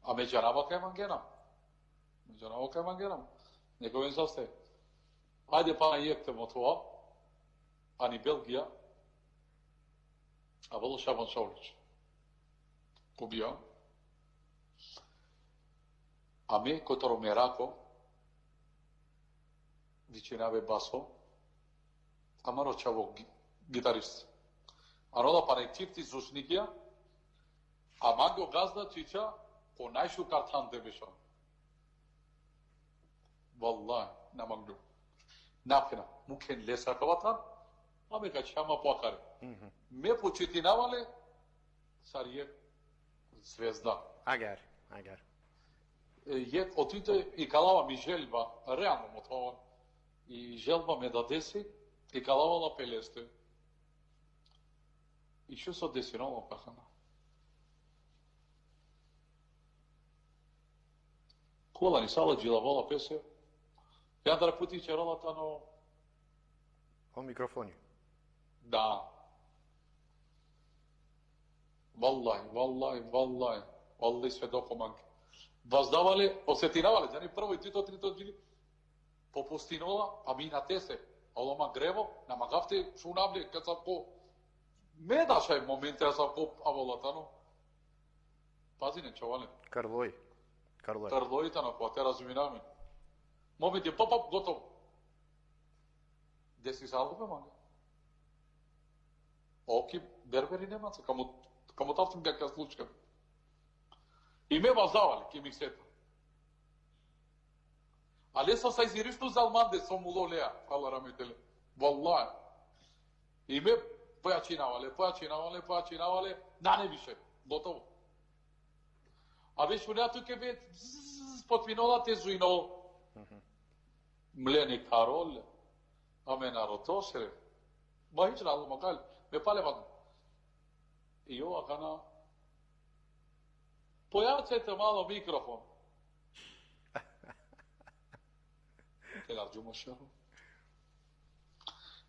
A međunarodna evangelija. Međunarodna evangelija. Ne govorim za sve. Ajde pa најектемо тоа, а ни Белгија, а Воло Шабан Шаулич. Убија. А ме, которо ме рако, вичинаве басо, ама рочаво гитарист. А рода па некирти зушникија, а манго газда чича, по најшу картан де бешо. Валлај, на мангу. Напина, мукен леса каватан, а ме качама плакаре. Ме почитинавале, сарие звезда. Агар. Отите и калава ми желба, реално му тоа, и желба ме да деси, и калавала пелесте. И што се десинало пахана? Кола ни сала джила вола песе, ја да репутиче ролата, но... О микрофони. Да. Валлај сведоко манки. Воздавале, посетинавале, за ни прво и трито джили, по пустинола, а ми на тесе, а лома грево, на магафте, шунабле, кад сам по... Ме дашај моменте, а сам по аволата, но... Пази не чувале. Карлојта на која те разуминаме. Момент е поп, готово. Деси се албуме, манга? Оки, бербери немаца, каму тавтим кака случка. И ме воздавале, ке ми сета. Але со са изиришно залманде со мулолеа, фала раметеле. Валлај. И ме појачинавале, на не више, готово. А веш унеато ке бе потминола те зуино. Млени Карол, а ме наротоше. Ма хич рало макал, ме пале ваду. И ова кана, појавцете мало микрофон. Те нарджума шаро.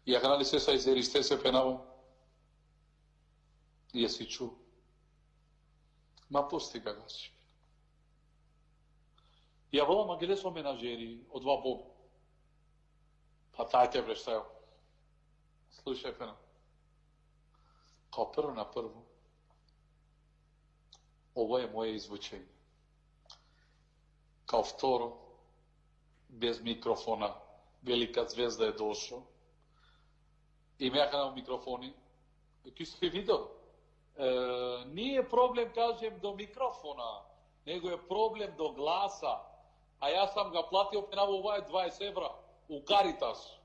И кана ли се са изеристе се пенава. И си чу. Ма постига гасиш. Ја волам агеле со менаджери од два боб. Па тајте бре што е. Слушај фена. Као прво на прво. Ово е моје извучење. Као второ, без микрофона, велика звезда е дошо. И меаха на микрофони. Ти си видел? Nije problem, kažem, do mikrofona, nego je problem do glasa. A ja sam ga platio penavo 20 evra u Caritas.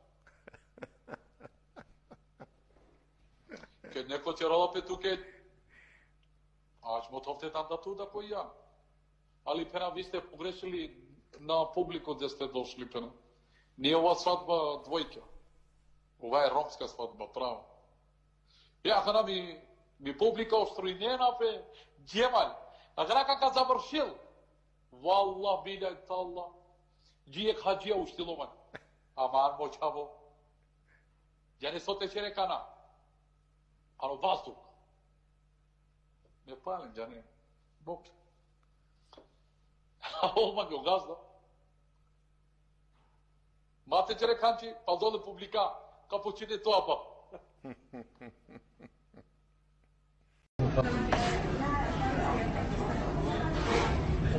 Kad neko će rola petuke, a ćemo to te da tu da koji ja. Ali pena, vi ste pogrešili na publiku gde ste došli pena. Nije ova svadba dvojka. Ova je romska svadba, pravo. Бяха ми публика устроена бе, Джемал. А как завършил? Валла биля талла. Джие хаджия устиломан. Аман мочаво. Я не соте черекана. Ано воздух. Не палим, джане. Бог. Олма го газда. Мате череканчи, па доле публика, капучине тоа па.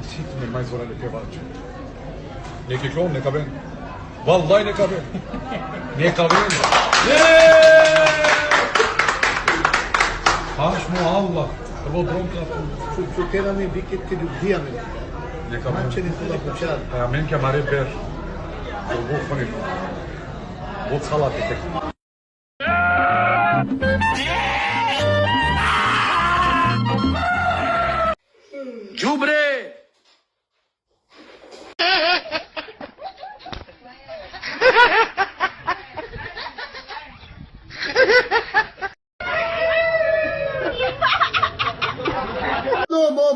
Sitter med mais orelha que bate. Neka klon, neka ben. Vallahi neka ben. Neka ben. Haš mu Allah. Prvo bronka. Чукера ми викет ке любијаме. Neka ben. Манче ни туда почар. Ja men ke mare ber. Ovo fani. Od salate tek. Đubre!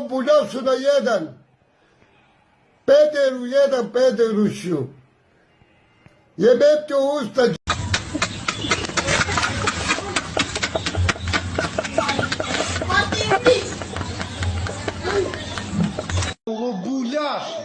Budal su na jedan. Pederu jedan, pederu šu. Jebete u usta. Лобуляши.